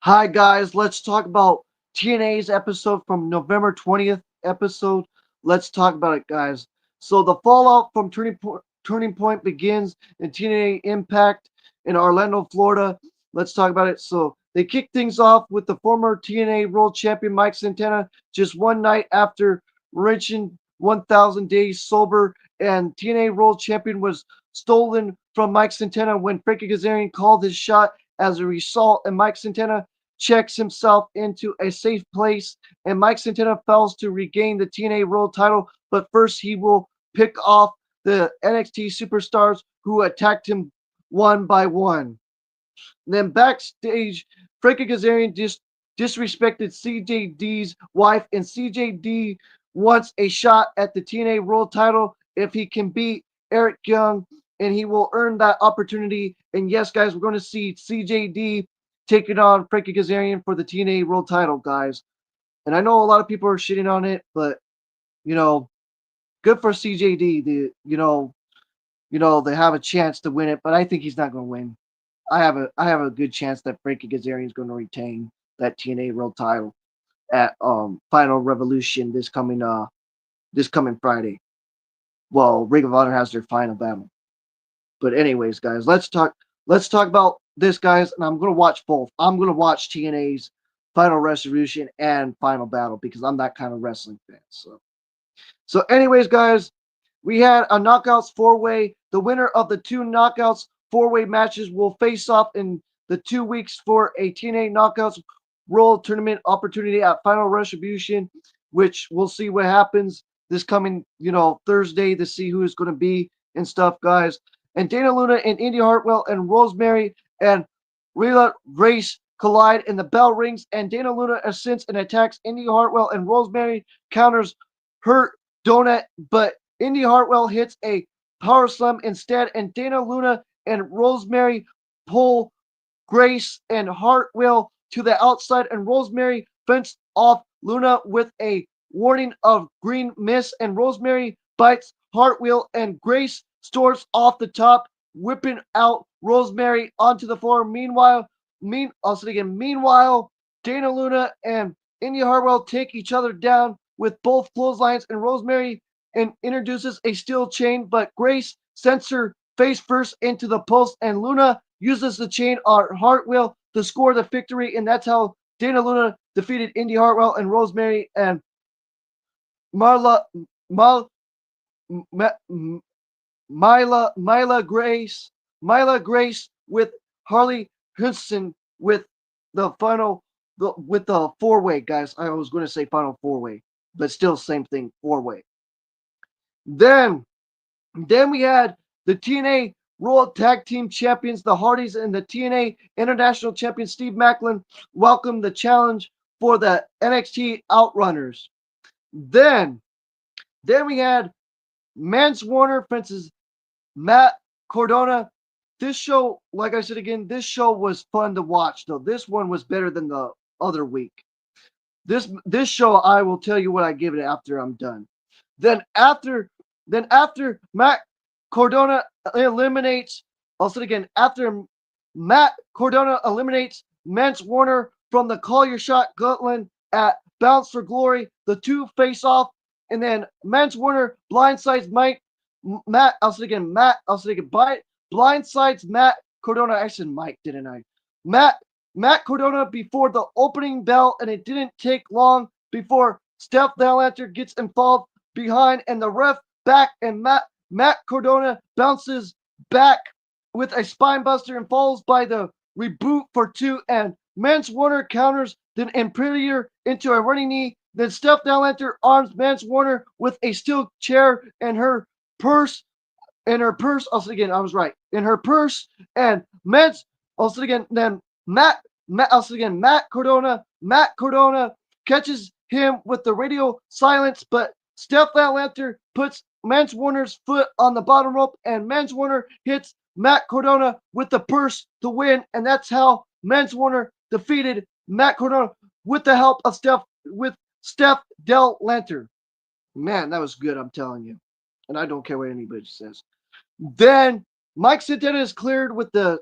Hi guys, let's talk about TNA's episode from November 20th episode. Let's talk about it, guys. So the fallout from Turning Point begins in TNA Impact in Orlando, Florida. Let's talk about it. So they kick things off with the former TNA World Champion Mike Santana just one night after reaching 1,000 days sober, and TNA World Champion was stolen from Mike Santana when Frankie Kazarian called his shot as a result, and Mike Santana checks himself into a safe place, and Mike Santana fails to regain the TNA World title. But first, he will pick off the NXT superstars who attacked him one by one. And then backstage, Frankie Kazarian disrespected CJD's wife, and CJD wants a shot at the TNA World title if he can beat Eric Young, and he will earn that opportunity. And yes, guys, we're going to see CJD taking on Frankie Kazarian for the TNA World title, guys. And I know a lot of people are shitting on it, but you know, good for CJD. They have a chance to win it, but I think he's not going to win. I have a good chance that Frankie Kazarian is going to retain that TNA World title at Final Revolution this coming Friday. Well, Ring of Honor has their final battle. But anyways, guys, let's talk about this, guys, and I'm gonna watch both. I'm gonna watch TNA's Final Revolution and Final Battle because I'm that kind of wrestling fan. So anyways, guys, we had a knockouts four-way. The winner of the two knockouts four-way matches will face off in the 2 weeks for a TNA knockouts World Tournament opportunity at Final Retribution, which we'll see what happens this coming, Thursday to see who is going to be and stuff, guys. And Dana Luna and Indy Hartwell and Rosemary and Rhea Grace collide in the bell rings, and Dana Luna ascends and attacks Indy Hartwell, and Rosemary counters her donut, but Indy Hartwell hits a power slam instead, and Dana Luna and Rosemary pull Grace and Hartwell to the outside, and Rosemary fends off Luna with a warning of green mist, and Rosemary bites Hartwell, and Grace storms off the top, whipping out Rosemary onto the floor. Meanwhile, Dana Luna and Indy Hartwell take each other down with both clotheslines, and Rosemary introduces a steel chain, but Grace sends her face first into the post, and Luna uses the chain on Hartwell to score the victory, and that's how Dana Luna defeated Indy Hartwell and Rosemary and Marla Mal, Ma, Myla Grace with Harley Hudson with the four-way, guys. I was going to say final four-way, but still same thing, four-way. Then Then we had the TNA World Tag Team Champions, the Hardys, and the TNA International Champion Steve Macklin welcome the challenge for the NXT Outrunners. Then, then we had Mance Warner versus Matt Cordona. This show, like I said again, this show was fun to watch. Though this one was better than the other week. This show, I will tell you what I give it after I'm done. Then after after Matt Cordona eliminates, I'll say it again, after Matt Cordona eliminates Mance Warner from the Call Your Shot Gauntlet at Bounce for Glory, the two face off, and then Mance Warner blindsides Matt, I'll say it again, blindsides Matt Cordona. I said Mike, didn't I? Matt Matt Cordona before the opening bell, and it didn't take long before Steph Vallanter gets involved behind, and the ref back, and Matt Cordona bounces back with a spine buster and falls by the reboot for two, and Mance Warner counters the Imperior into a running knee. Then Steph Vallanter arms Mance Warner with a steel chair and her purse. I'll say again, I was right. In her purse, and Mance, I'll say again, then I'll say again, Matt Cordona catches him with the radio silence, but Steph Vallanter puts Mance Warner's foot on the bottom rope, and Mance Warner hits Matt Cordona with the purse to win, and that's how Mance Warner defeated Matt Cordona with the help of Steph Del Lanter. Man, that was good, I'm telling you. And I don't care what anybody says. Then Mike Santana is cleared with the,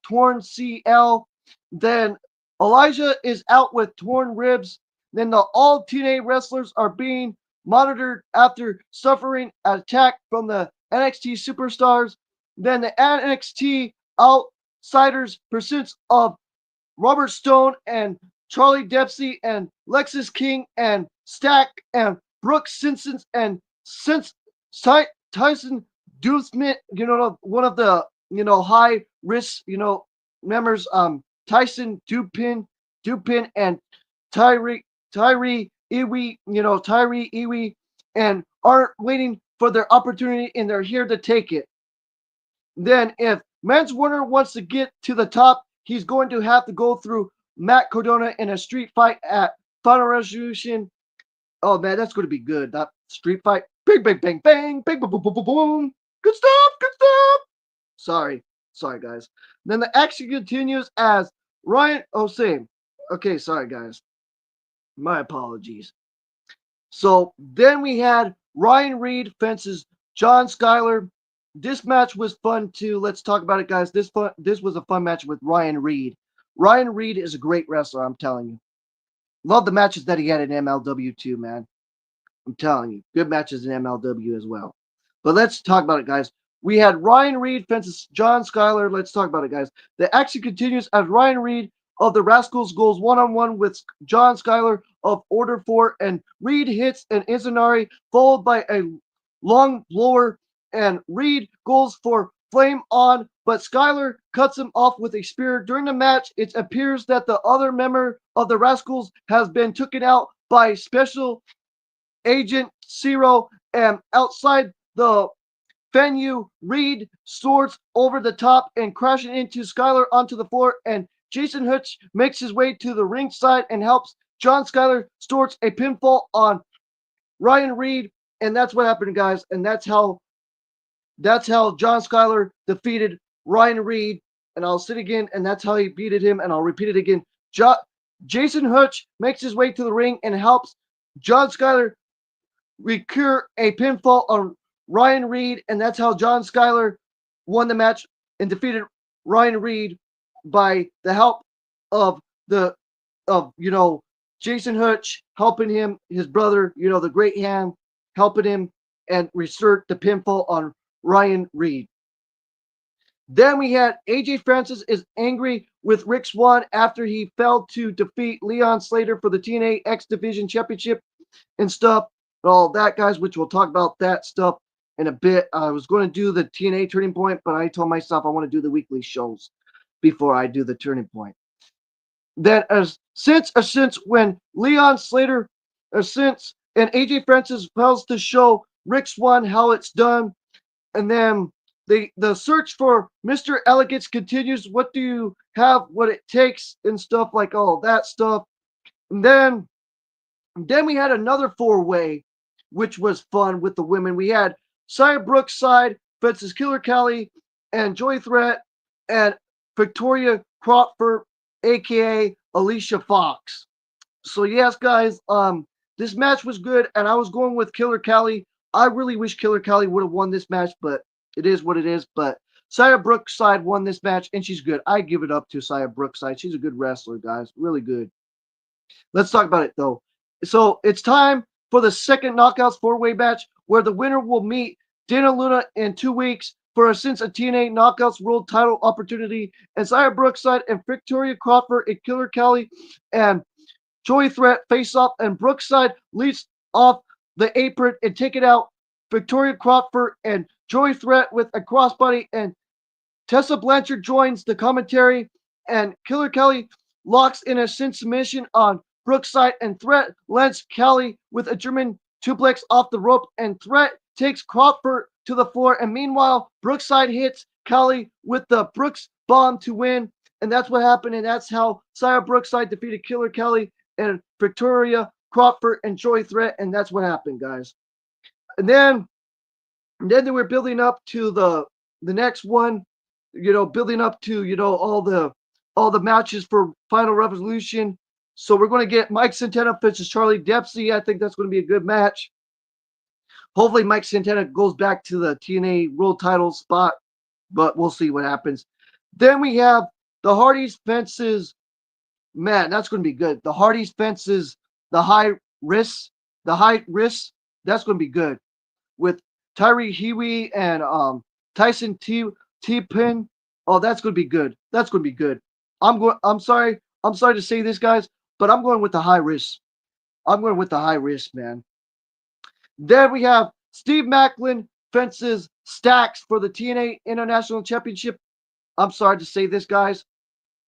torn CL. Then Elijah is out with torn ribs. Then the all TNA wrestlers are being monitored after suffering an attack from the NXT superstars. Then the NXT outsiders pursuits of Robert Stone and Charlie Dempsey and Lexis King and Stack and Brooks Simpson and since Tyson Deuceman, one of the high risk members, Tyson Dupin and Tyree Tyree Iwi, and aren't waiting for their opportunity and they're here to take it. Then, if Mans Warner wants to get to the top, he's going to have to go through Matt Cardona in a street fight at Final Resolution. Oh man, that's going to be good. That street fight. Big, bang, bang, bang. Big, boom, boom, boom, boom, boom. Good stuff. Good stuff. Sorry, guys. Then the action continues as Ryan. Oh, same. Okay, sorry, guys. My apologies. So then we had Ryan Reed fences John Schuyler. This match was fun too. Let's talk about it, guys. This was a fun match with Ryan Reed. Ryan Reed is a great wrestler, I'm telling you. Love the matches that he had in MLW too, man. I'm telling you, good matches in MLW as well. But let's talk about it, guys. We had Ryan Reed fences John Schuyler. Let's talk about it, guys. The action continues as Ryan Reed of the Rascals goes one-on-one with John Schuyler of Order 4, and Reed hits an Izanari, followed by a long blower, and Reed goes for flame on, but Schuyler cuts him off with a spear. During the match, it appears that the other member of the Rascals has been taken out by Special Agent Zero, and outside the venue, Reed soars over the top and crashing into Schuyler onto the floor, and Jason Hutch makes his way to the ringside and helps John Schuyler starts a pinfall on Ryan Reed, and that's what happened, guys, and that's how John Schuyler defeated Ryan Reed, and I'll say it again, and that's how he beat him, and I'll repeat it again. Jason Hutch makes his way to the ring and helps John Schuyler recur a pinfall on Ryan Reed, and that's how John Schuyler won the match and defeated Ryan Reed by the help of the of Jason Hutch helping him, his brother, the great hand helping him and restart the pinfall on Ryan Reed. Then we had AJ Francis is angry with Rick Swan after he failed to defeat Leon Slater for the TNA X Division Championship and stuff, and all that, guys, which we'll talk about that stuff in a bit. I was going to do the TNA Turning Point, but I told myself I want to do the weekly shows before I do the Turning Point. Then, since when Leon Slater, since and AJ Francis fails to show Rick Swan how it's done, and then the search for Mr. Elegance continues. What do you have? What it takes and stuff like all that stuff. And then we had another four-way, which was fun with the women. We had Sia Brookside versus Killer Kelly and Joy Threat and Victoria Crawford, aka Alicia Fox. So yes, guys, this match was good, and I was going with Killer Kelly. I really wish Killer Kelly would have won this match, but it is what it is. But Sia Brookside won this match, and she's good. I give it up to Sia Brookside. She's a good wrestler, guys. Really good. Let's talk about it, though. So it's time for the second Knockouts four-way match, where the winner will meet Dana Luna in 2 weeks for a TNA Knockouts World Title opportunity, and Sia Brookside and Victoria Crawford and Killer Kelly and Joy Threat face off, and Brookside leads off the apron and take it out. Victoria Crawford and Joy Threat with a crossbody, and Tessa Blanchard joins the commentary, and Killer Kelly locks in a submission on Brookside, and Threat lands Kelly with a German suplex off the rope, and Threat takes Crawford to the floor, and meanwhile, Brookside hits Kelly with the Brooks bomb to win, and that's what happened, and that's how Sia Brookside defeated Killer Kelly and Victoria Crawford and Joy Threat, and that's what happened, guys. And then they were building up to the next one, building up to all the matches for Final Revolution. So we're going to get Mike Santana versus Charlie Dempsey. I think that's going to be a good match. Hopefully Mike Santana goes back to the TNA World Title spot, but we'll see what happens. Then we have the Hardys versus Man, that's going to be good. The Hardys fences the high risk, the high risk. That's going to be good with Tyree Hewitt and Tyson T Pin. Oh, that's going to be good. That's going to be good. I'm going. I'm sorry. I'm sorry to say this, guys, but I'm going with the high risk. I'm going with the high risk, man. Then we have Steve Macklin fences Stacks for the TNA International Championship. I'm sorry to say this, guys,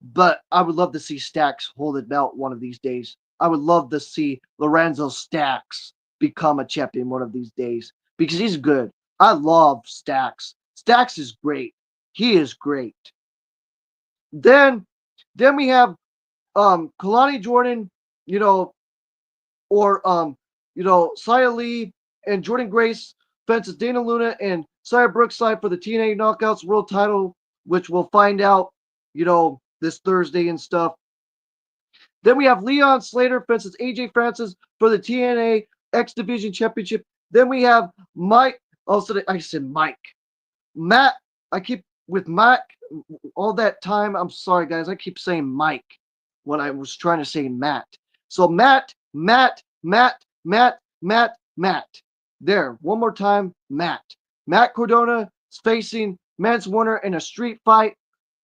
but I would love to see Stacks hold the belt one of these days. I would love to see Lorenzo Stacks become a champion one of these days because he's good. I love Stacks. Stacks is great. He is great. Then then we have Kalani Jordan, you know, or Sia Lee and Jordan Grace fences Dana Luna and Sia Brookside for the TNA Knockouts World Title, which we'll find out, this Thursday and stuff. Then we have Leon Slater fences AJ Francis for the TNA X Division Championship. Then we have Mike. Also, I said Mike. Matt. I keep with Mike all that time. I'm sorry, guys. I keep saying Mike when I was trying to say Matt. So Matt. There, one more time, Matt. Matt Cordona is facing Mance Warner in a street fight.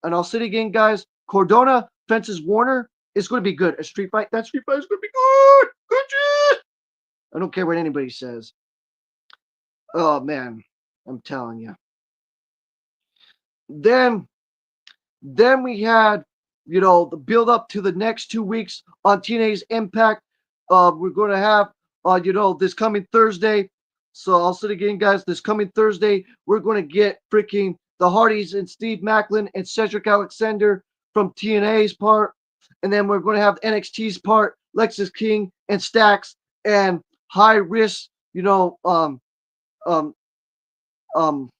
And I'll say it again, guys. Cordona fences Warner. It's going to be good. A street fight. That street fight is going to be good. Good shit. I don't care what anybody says. Oh man, I'm telling you. Then Then we had, the build up to the next 2 weeks on TNA's Impact. We're going to have, this coming Thursday. So I'll say it again, guys. This coming Thursday, we're going to get freaking the Hardys and Steve Macklin and Cedric Alexander from TNA's part. And then we're going to have NXT's part, Lexus King and Stacks and High Risk, um, um,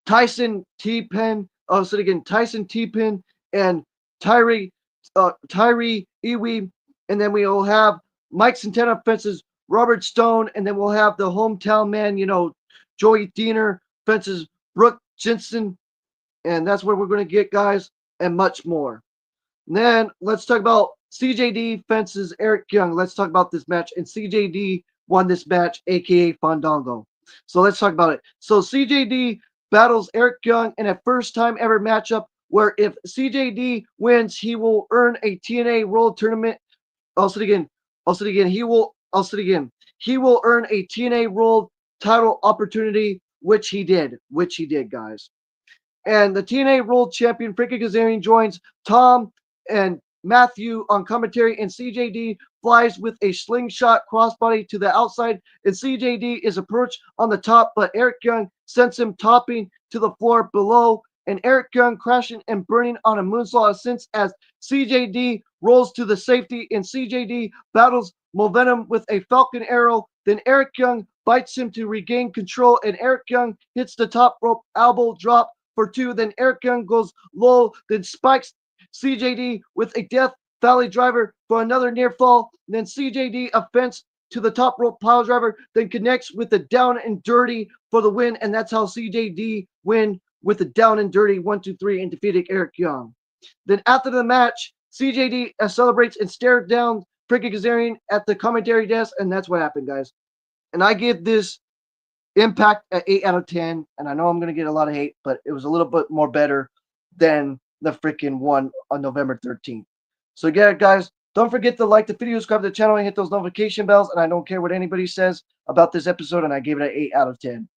Tyson T Pen. Oh, so again, Tyson T Pen and Tyree Iwi, and then we will have Mike Santana fences Robert Stone, and then we'll have the hometown man, Joey Diener fences Brooke Jensen, and that's where we're going to get, guys, and much more. And then let's talk about CJD fences Eric Young. Let's talk about this match, and CJD won this match, aka Fandango. So let's talk about it. So CJD battles Eric Young in a first time ever matchup where if CJD wins, he will earn a TNA World Tournament. I'll say it again. I'll say it again. I'll say it again. He will earn a TNA World title opportunity, which he did. Which he did, guys. And the TNA World Champion Frankie Kazarian joins Tom and Matthew on commentary, and CJD flies with a slingshot crossbody to the outside, and CJD is approached on the top, but Eric Young sends him topping to the floor below, and Eric Young crashing and burning on a moonsault ascents as CJD rolls to the safety, and CJD battles Momentum with a Falcon Arrow. Then Eric Young bites him to regain control, and Eric Young hits the top rope elbow drop for two. Then Eric Young goes low, then spikes CJD with a Death Valley driver for another near fall. And then CJD offense to the top rope pile driver, then connects with the down and dirty for the win. And that's how CJD win with the down and dirty 1-2-3 and defeated Eric Young. Then after the match, CJD celebrates and stares down Frankie Kazarian at the commentary desk. And that's what happened, guys. And I give this Impact at 8 out of 10, and I know I'm going to get a lot of hate, but it was a little bit more better than the freaking one on November 13th. So again, guys, don't forget to like the video, subscribe to the channel, and hit those notification bells, and I don't care what anybody says about this episode, and I gave it an 8 out of 10.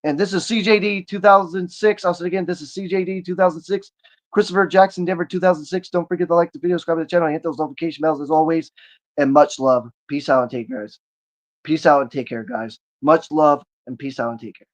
And this is CJD 2006. I'll say it again, this is CJD 2006. Christopher Jackson Denver 2006. Don't forget to like the video, subscribe to the channel, and hit those notification bells as always. And much love. Peace out and take care, guys. Peace out and take care, guys. Much love and peace out and take care.